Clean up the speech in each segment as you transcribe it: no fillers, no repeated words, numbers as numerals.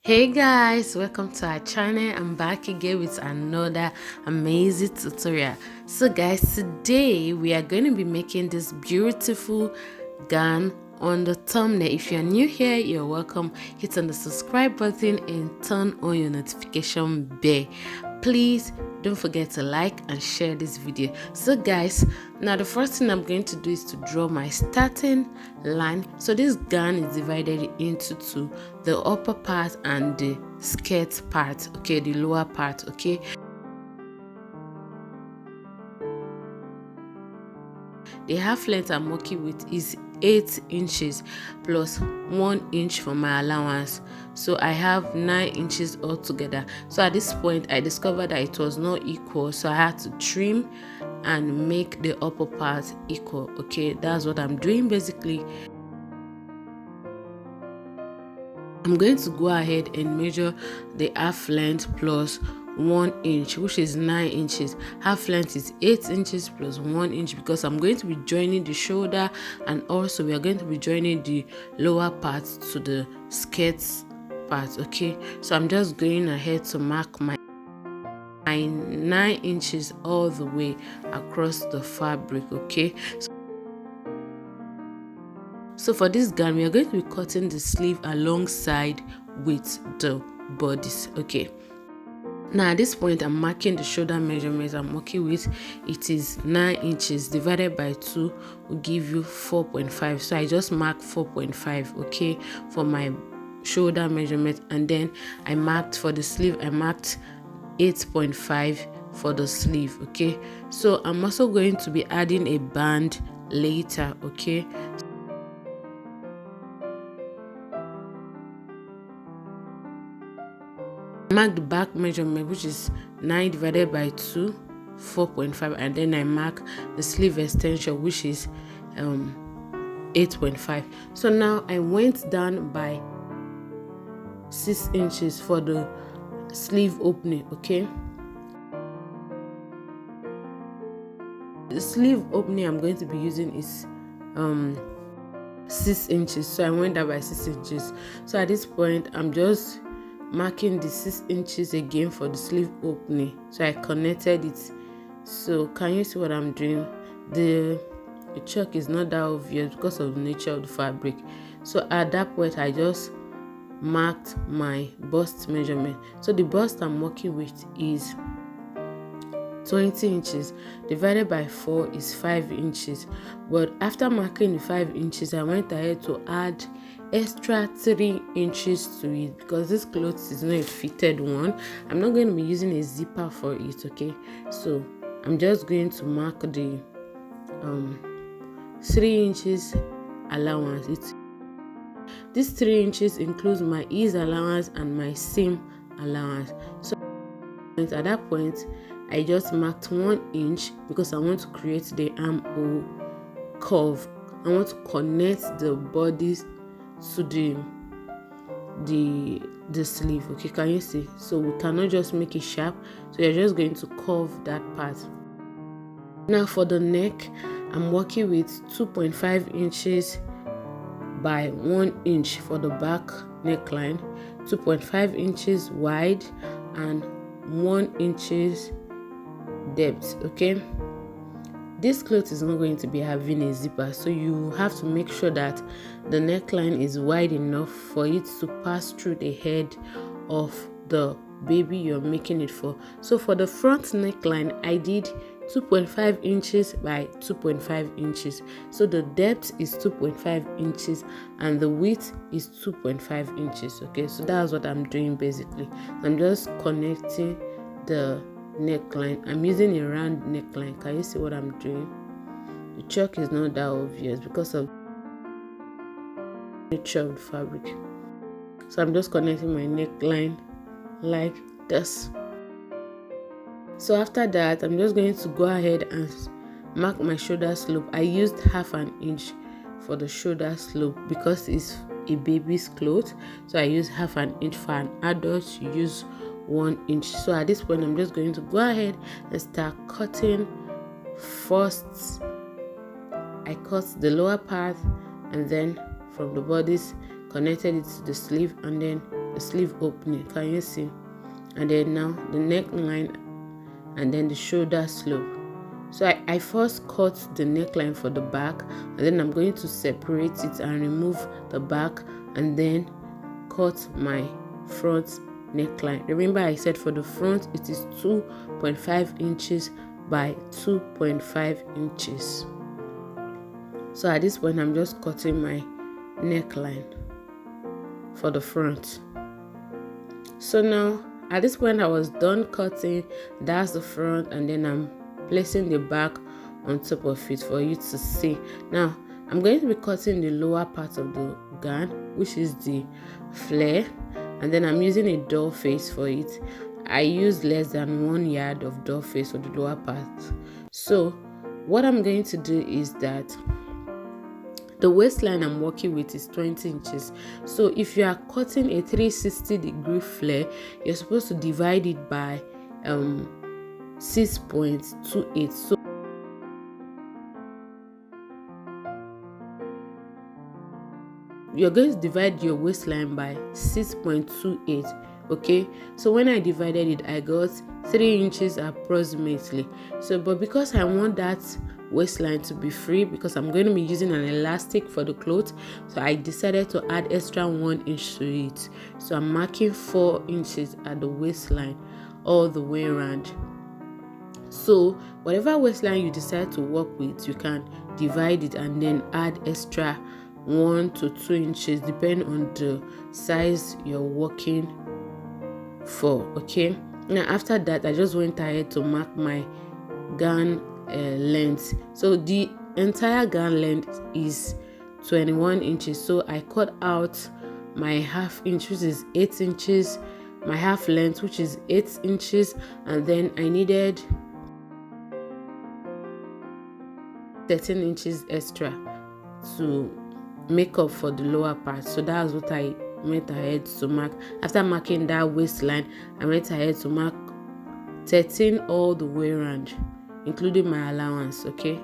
Hey guys, welcome to our channel. I'm back again with another amazing tutorial. So guys, today we are going to be making this beautiful gown. On the thumbnail, if you're new here, you're welcome. Hit on the subscribe button and turn on your notification bell. Please don't forget to like and share this video. So guys, now the first thing I'm going to do is to draw my starting line. So this gown is divided into two, the upper part and the skirt part, okay, the lower part, okay. The half length I'm working with is 8 inches plus 1 inch for my allowance, so I have 9 inches altogether. So at this point I discovered that it was not equal, so I had to trim and make the upper part equal. Okay, that's what I'm doing basically. I'm going to go ahead and measure the half length plus 1 inch, which is 9 inches. Half length is 8 inches plus 1 inch because I'm going to be joining the shoulder, and also we are going to be joining the lower part to the skirt part. Okay, so I'm just going ahead to mark my 9 inches all the way across the fabric. Okay, so for this gown we are going to be cutting the sleeve alongside with the bodice. Okay, now at this point I'm marking the shoulder measurements I'm working with. It is 9 inches divided by 2 will give you 4.5, so I just mark 4.5, okay, for my shoulder measurement. And then I marked for the sleeve, I marked 8.5 for the sleeve. Okay, so I'm also going to be adding a band later. Okay, mark the back measurement, which is 9 divided by 2, 4.5, and then I mark the sleeve extension, which is 8.5. so now I went down by 6 inches for the sleeve opening. Okay, the sleeve opening I'm going to be using is 6 inches, so I went down by 6 inches. So at this point I'm just marking the 6 inches again for the sleeve opening, so I connected it. So can you see what I'm doing? The chalk is not that obvious because of the nature of the fabric. So at that point I just marked my bust measurement. So the bust I'm working with is 20 inches divided by 4 is 5 inches, but after marking the 5 inches I went ahead to add extra 3 inches to it because this cloth is not a fitted one. I'm not going to be using a zipper for it. Okay, so I'm just going to mark the 3 inches allowance. This 3 inches includes my ease allowance and my seam allowance. So at that point I just marked 1 inch because I want to create the armhole curve. I want to connect the bodies to the sleeve. Okay, can you see? So we cannot just make it sharp, so you're just going to curve that part. Now for the neck I'm working with 2.5 inches by 1 inch for the back neckline, 2.5 inches wide and 1 inches depth. Okay, this cloth is not going to be having a zipper, so you have to make sure that the neckline is wide enough for it to pass through the head of the baby you're making it for. So for the front neckline I did 2.5 inches by 2.5 inches, so the depth is 2.5 inches and the width is 2.5 inches. Okay, so that's what I'm doing basically. I'm just connecting the neckline. I'm using a round neckline. Can you see what I'm doing? The chalk is not that obvious because of the nature of the fabric. So I'm just connecting my neckline like this. So after that I'm just going to go ahead and mark my shoulder slope. I used half an inch for the shoulder slope because it's a baby's clothes, so I use half an inch. For an adult you use 1 inch. So at this point I'm just going to go ahead and start cutting. First I cut the lower part, and then from the bodice connected it to the sleeve, and then the sleeve opening. Can you see? And then now the neckline and then the shoulder slope. So I first cut the neckline for the back, and then I'm going to separate it and remove the back and then cut my front neckline. Remember I said for the front it is 2.5 inches by 2.5 inches. So at this point I'm just cutting my neckline for the front. So now at this point I was done cutting. That's the front, and then I'm placing the back on top of it for you to see. Now I'm going to be cutting the lower part of the gown, which is the flare, and then I'm using a doll face for it. I used less than 1 yard of doll face for the lower part. So what I'm going to do is that the waistline I'm working with is 20 inches. So if you are cutting a 360-degree flare, you're supposed to divide it by 6.28. So you're going to divide your waistline by 6.28. okay, so when I divided it I got 3 inches approximately. So but because I want that waistline to be free, because I'm going to be using an elastic for the clothes, so I decided to add extra 1 inch to it. So I'm marking 4 inches at the waistline all the way around. So whatever waistline you decide to work with, you can divide it and then add extra 1 to 2 inches depending on the size you're working for. Okay, now after that I just went ahead to mark my gown length. So the entire gown length is 21 inches, so I cut out my half inch, which is 8 inches, my half length, which is 8 inches, and then I needed 13 inches extra to make up for the lower part. So that's what I went ahead to mark. After marking that waistline, I went ahead to mark 13 all the way around, including my allowance. Okay,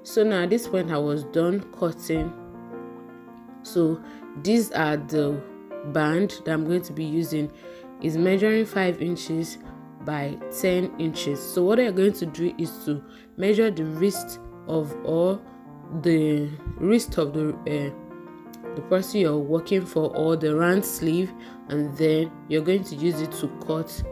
so now at this point I was done cutting. So these are the band that I'm going to be using. Is measuring 5 inches by 10 inches. So what I'm going to do is to measure the wrist of the person you're working for, or the round sleeve, and then you're going to use it to cut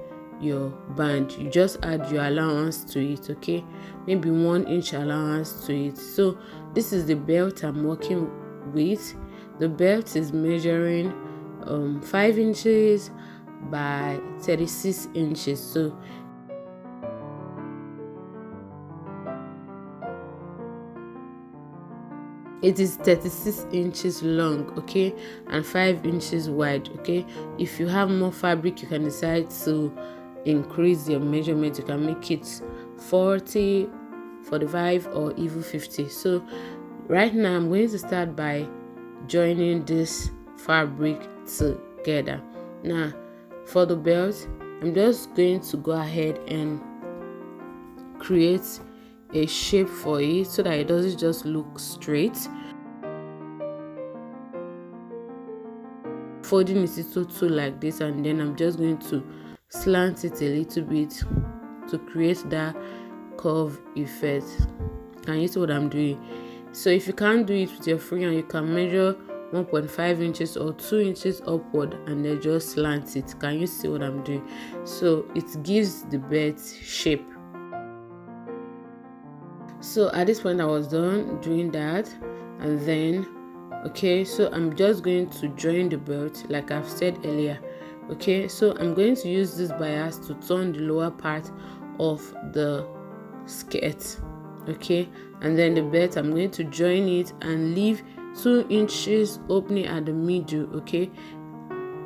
your band. You just add your allowance to it. Okay, maybe 1 inch allowance to it. So this is the belt I'm working with. The belt is measuring 5 inches by 36 inches. So it is 36 inches long, okay, and 5 inches wide. Okay, if you have more fabric, you can decide to increase your measurement. You can make it 40, 45, or even 50. So right now I'm going to start by joining this fabric together. Now for the belt, I'm just going to go ahead and create a shape for it so that it doesn't just look straight. Folding it into two like this, and then I'm just going to slant it a little bit to create that curve effect. Can you see what I'm doing? So if you can't do it with your free hand, you can measure 1.5 inches or 2 inches upward and then just slant it. Can you see what I'm doing? So it gives the belt shape. So at this point I was done doing that, and then okay, so I'm just going to join the belt like I've said earlier. Okay, so I'm going to use this bias to turn the lower part of the skirt. Okay, and then the belt, I'm going to join it and leave 2 inches opening at the middle, okay,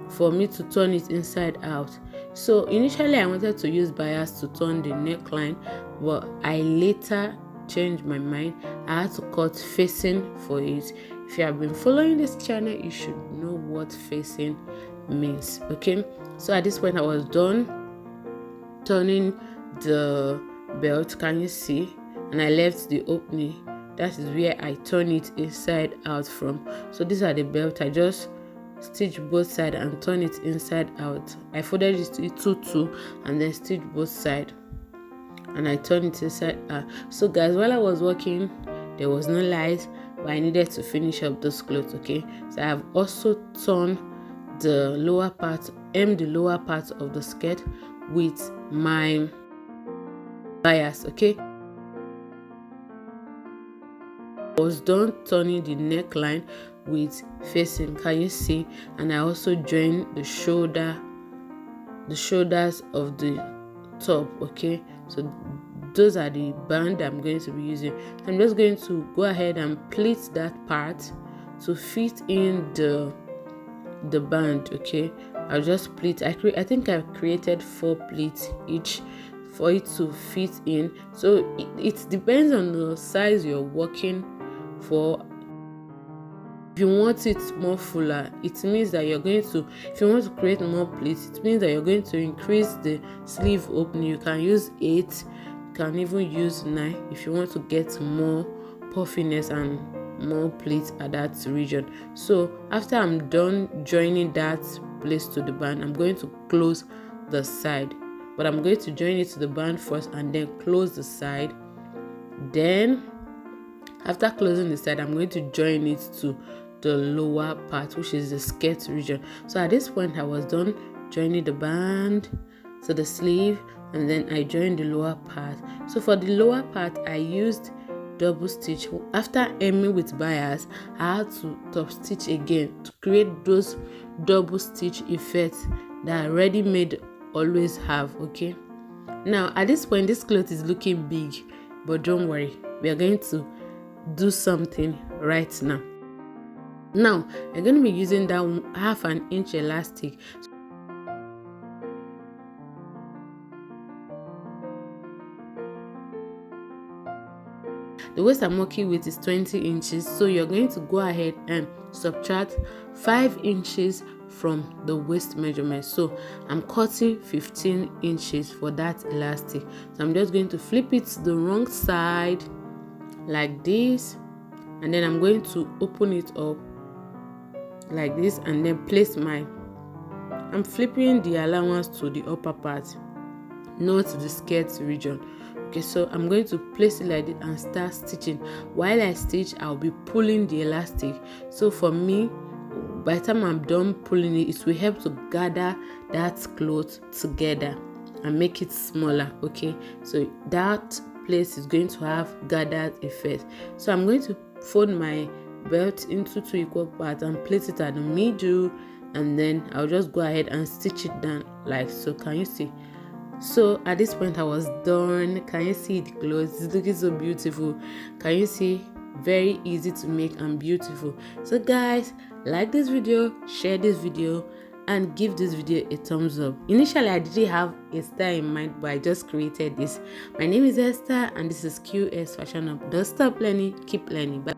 for me to turn it inside out. So initially I wanted to use bias to turn the neckline, but I later changed my mind. I had to cut facing for it. If you have been following this channel, you should know what facing means. Okay, so at this point I was done turning the belt. Can you see? And I left the opening. That is where I turn it inside out from. So these are the belt. I just stitch both sides and turn it inside out. I folded it to 2 and then stitch both sides and I turn it inside out. So guys, while I was working, there was no light, but I needed to finish up those clothes. Okay, so I have also turned the lower part, the lower part of the skirt with my bias. Okay, I was done turning the neckline with facing, can you see? And I also joined the shoulders of the top. Okay, so those are the band I'm going to be using. I'm just going to go ahead and pleat that part to fit in the band. Okay, I'll just pleat. I think I've created 4 pleats each for it to fit in. So it depends on the size you're working for. If you want it more fuller, it means that you're going to, if you want to create more pleats, it means that you're going to increase the sleeve opening. You can use 8, you can even use 9 if you want to get more puffiness and more pleats at that region. So after I'm done joining that place to the band, I'm going to close the side, but I'm going to join it to the band first and then close the side. Then after closing the side, I'm going to join it to the lower part, which is the skirt region. So at this point I was done joining the band to the sleeve, and then I joined the lower part. So for the lower part, I used double stitch. After hemming with bias, I had to top stitch again to create those double stitch effects that ready made always have. Okay, now at this point this cloth is looking big, but don't worry, we are going to do something right now. Now we're going to be using that 1/2 inch elastic. The waist I'm working with is 20 inches, so you're going to go ahead and subtract 5 inches from the waist measurement. So I'm cutting 15 inches for that elastic. So I'm just going to flip it to the wrong side like this, and then I'm going to open it up like this and then place I'm flipping the allowance to the upper part, not to the skirt region. Okay, so I'm going to place it like this and start stitching. While I stitch, I'll be pulling the elastic. So for me, by the time I'm done pulling it, it will help to gather that cloth together and make it smaller. Okay, so that place is going to have gathered effect. So I'm going to fold my belt into 2 equal parts and place it at the middle, and then I'll just go ahead and stitch it down like so. Can you see? So at this point I was done. Can you see the clothes? It's looking so beautiful. Can you see? Very easy to make and beautiful. So guys, like this video, share this video, and give this video a thumbs up. Initially I didn't have a style in mind, but I just created this. My name is Esther and this is Q-Est Fashion Up. Don't stop learning, keep learning. Bye.